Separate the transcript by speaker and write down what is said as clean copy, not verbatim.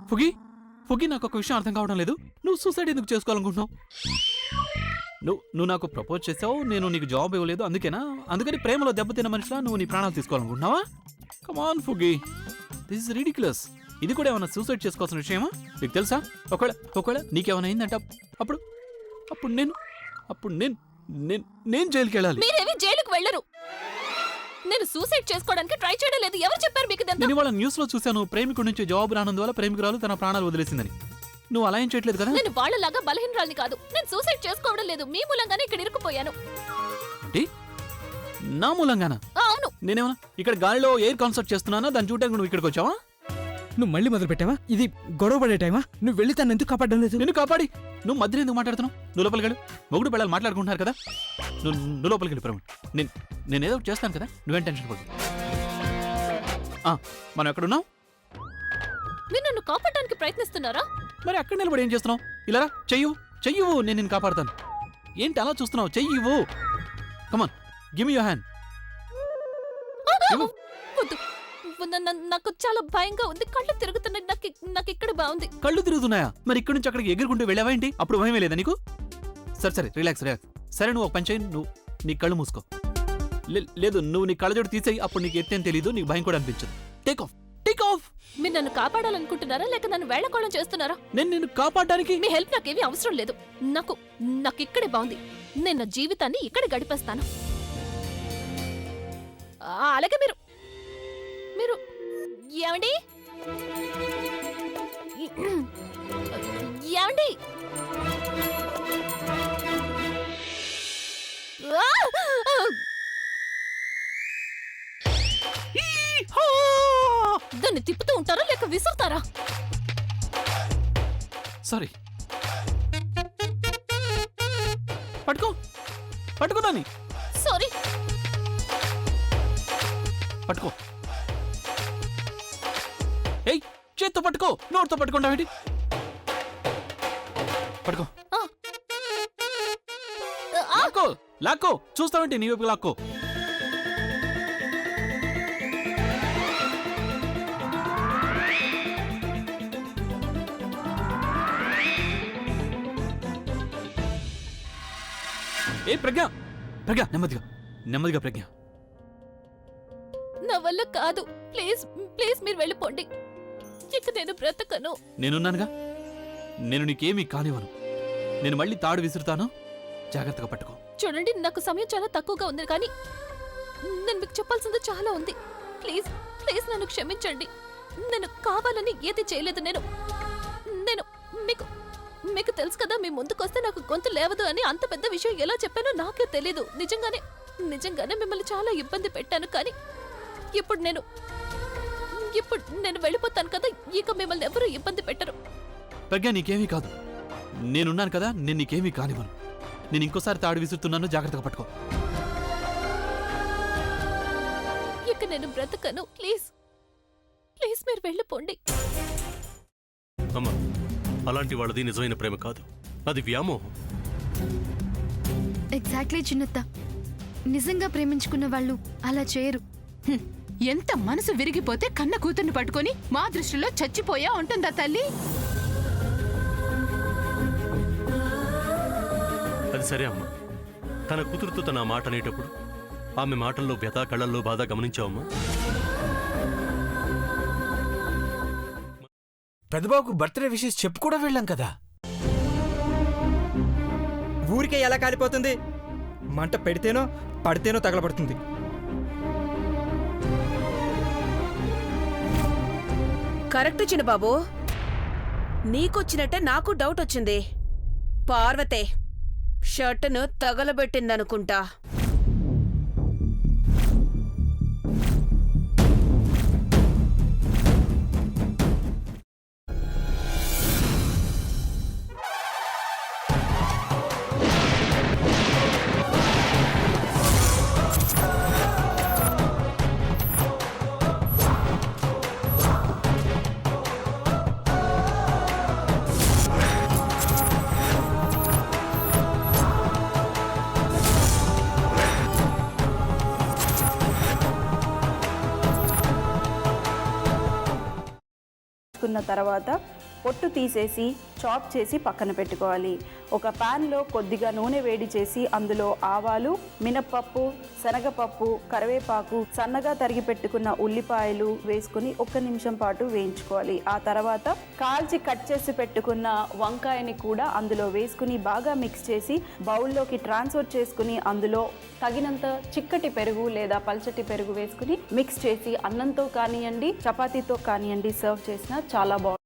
Speaker 1: ఫుగి ఫుగి నాకు ఒక విషయం అర్థం కావడం లేదు. నువ్వు సూసైడ్ ఎందుకు చేసుకోవాలనుకుంటున్నావు? నువ్వు నాకు ప్రపోజ్ చేసావు, నేను నీకు జాబ్ ఇవ్వలేదు, అందుకని ప్రేమలో దెబ్బతిన్న మనిషిలా నువ్వు నీ ప్రాణాలు తీసుకోవాలనుకుంటున్నావా? కమాన్ ఫుగి, దిస్ ఇస్ రిడిక్యులస్. ఇది కూడా ఏమన్నా సూసైడ్ చేసుకోవాల్సిన విషయమా? నీకు తెలుసా, ఒకవేళ నీకేమైనా అయిందంట అప్పుడు నేను జైలుకి వెళ్ళాలి.
Speaker 2: మీరేవి జైలుకి వెళ్ళరు. నేను సూసైడ్ చేసుకోవడానికి ట్రై చేయడం లేదు. ఎవరు చెప్పారు మీకు ఇదంతా?
Speaker 1: నేను ఇవాళ న్యూస్ లో చూశాను, ప్రేమికుడి నుంచి జాబ్ రానందువల్ల ప్రేమికురాలు తన ప్రాణాలు వదిలేసిందని. నువ్వు అలా ఏం చేయట్లేదు కదా?
Speaker 2: నేను వాళ్ళలాగా బలహీనరాల్ని కాదు. నేను సూసైడ్ చేసుకోవడం లేదు. మీ మూలంగానే ఇక్కడ ఇరుక్కుపోయాను.
Speaker 1: అంటే నా మూలంగానా?
Speaker 2: అవును.
Speaker 1: నేనేమన్నా ఇక్కడ గాలిలో ఎయిర్ కాన్సర్ట్ చేస్తున్నానా? దాన్ని చూడడానికి నువ్వు ఇక్కడికి వచ్చావా?
Speaker 3: నువ్వు మళ్ళీ మొదలు పెట్టావా? ఇది గొడవ పడే టైమా? నువ్వు వెళ్ళి తను ఎందుకు కాపాడడం లేదు?
Speaker 1: నిన్ను కాపాడి నువ్వు మధ్యలో ఎందుకు మాట్లాడుతున్నావు? నువ్వు లోపలికి వెళ్ళు. మొగుడు పిల్లలు మాట్లాడుకుంటున్నారు కదా, నువ్వు లోపలికి వెళ్ళి ప్రవీణ్. నేనేదో చేస్తాను కదా, నువ్వేం టెన్షన్ పడు. మనం ఎక్కడున్నావు?
Speaker 2: మీరు నన్ను కాపాడడానికి ప్రయత్నిస్తున్నారా?
Speaker 1: మరి అక్కడ నిలబడి ఏం చేస్తున్నావు? ఇలా చెయ్యవు, నేను నిన్ను కాపాడుతాను. ఏంటి అలా చూస్తున్నావు? చెయ్యవు. కమాన్, గివ్ మీ యువర్ హ్యాండ్.
Speaker 2: నాకు చాలా భయంగా ఉంది. కళ్ళు తిరుగుతున్నాయి. నాకు ఇక్కడ బాగుంది.
Speaker 1: కళ్ళు తిరుగుతున్నాయా? మరి ఇక్కడి నుంచి అక్కడికి ఎగురుకుంటూ వెళ్ళావా ఏంటి? అప్పుడు భయమే లేదా నీకు? సరే రిలాక్స్. సరే నువ్వు ఒక పని చేయి, నువ్వు నీ కళ్ళు మూసుకో. లేదు, నువ్వు నీ కళ్ళజోడు తీసేయి. అప్పుడు నీకు ఎత్తేం తెలీదు, నీకు భయం కూడా అనిపించదు. Take off.
Speaker 2: మీరు నన్ను కాపాడాలనుకుంటున్నారా లేక నన్ను వేళకోళం చేస్తున్నారా?
Speaker 1: నేను నిన్ను కాపాడడానికి
Speaker 2: మీ హెల్ప్ నాకేమీ అవసరం లేదు. నాకు ఇక్కడే బాగుంది. నేను నా జీవితాన్ని ఇక్కడ గడిపేస్తాను. అలాగే మీరు ఏమండి? దాన్ని తిప్పుతూ ఉంటారా లేక విసురుతారా?
Speaker 1: సారీ. పట్టుకో దాన్ని.
Speaker 2: సారీ.
Speaker 1: పట్టుకో. ఏయ్, చేత్తో పట్టుకో, నోటితో పట్టుకుంటావేంటి? పట్టుకో. లాక్కో. చూస్తావేంటి? నీ వైపు లాక్కో. ఏ ప్రజ్ఞ, నెమ్మదిగా ప్రజ్ఞ.
Speaker 2: నా వల్ల కాదు. ప్లీజ్ మీరు వెళ్ళిపోండి. ఇక నేను బ్రతకను.
Speaker 1: నేనున్నానుగా, నేను నీకేమీ కానివ్వను. నేను మళ్ళీ తాడు విసురుతాను, జాగ్రత్తగా పట్టుకో.
Speaker 2: చూడండి, నాకు సమయం చాలా తక్కువగా ఉంది, కానీ నేను మీకు చెప్పాల్సింది చాలా ఉంది. ప్లీజ్ నన్ను క్షమించండి. నేను కావాలని ఏది చేయలేదు. నేను మీకు తెలుసు కదా, మీ ముందుకొస్తే నాకు గొంతు లేవదు అని. అంత పెద్ద విషయం ఎలా చెప్పానో నాకే తెలీదు. నిజంగానే మిమ్మల్ని చాలా ఇబ్బంది పెట్టాను. కానీ ఇప్పుడు నేను వెళ్ళిపోతాను కదా, ఇక మిమ్మల్ని ఎవరూ ఇబ్బంది పెట్టరు.
Speaker 1: ప్రజ్ఞ, నీకేమీ కాదు. నేనున్నాను కదా, నేను నీకేమీ కానివ్వను. నేను ఇంకోసారి తాడు విసురుతున్నాను, జాగ్రత్తగా పట్టుకో.
Speaker 2: ఇక నేను బ్రతకను. ప్లీజ్ మీరు వెళ్ళిపోండి.
Speaker 4: అమ్మా, అలాంటి వాళ్ళది నిజమైన ప్రేమ కాదు, అది వ్యామోహం.
Speaker 5: ఎగ్జాక్ట్లీ చిన్నత్త. నిజంగా ప్రేమించుకున్న వాళ్ళు అలా చేయరు.
Speaker 6: ఎంత మనసు విరిగిపోతే కన్న కూతుర్ని పట్టుకొని మా దృష్టిలో చచ్చిపోయా ఉంటుందా తల్లి?
Speaker 4: అది సరే అమ్మా, తన కూతురుతో తన మాట అనేటప్పుడు ఆమె మాటల్లో వ్యథ, కళ్ళల్లో బాధ గమనించావమ్మా?
Speaker 3: పెద్దబాబుకు బర్త్డే విషెస్ చెప్పు కూడా వెళ్ళాం కదా. ఊరికే ఎలా కాలిపోతుంది? మంట పెడితేనో పడితేనో తగలబడుతుంది.
Speaker 7: కరెక్ట్ చిన్నబాబు, నీకొచ్చినట్టే నాకు డౌట్ వచ్చింది. పార్వతే షర్టును తగలబెట్టిందనుకుంటా.
Speaker 8: తర్వాత పొట్టు తీసేసి చాప్ చేసి పక్కన పెట్టుకోవాలి. ఒక ప్యాన్లో కొద్దిగా నూనె వేడి చేసి అందులో ఆవాలు, మినప్పప్పు, శనగపప్పు, కరివేపాకు, సన్నగా తరిగి పెట్టుకున్న ఉల్లిపాయలు వేసుకుని 1 నిమిషం పాటు వేయించుకోవాలి. ఆ తర్వాత కాల్చి కట్ చేసి పెట్టుకున్న వంకాయని కూడా అందులో వేసుకుని బాగా మిక్స్ చేసి బౌల్లోకి ట్రాన్స్ఫర్ చేసుకుని అందులో తగినంత చిక్కటి పెరుగు లేదా పల్చటి పెరుగు వేసుకుని మిక్స్ చేసి అన్నంతో కానివ్వండి, చపాతీతో కానివ్వండి సర్వ్ చేసినా చాలా బాగుంటుంది.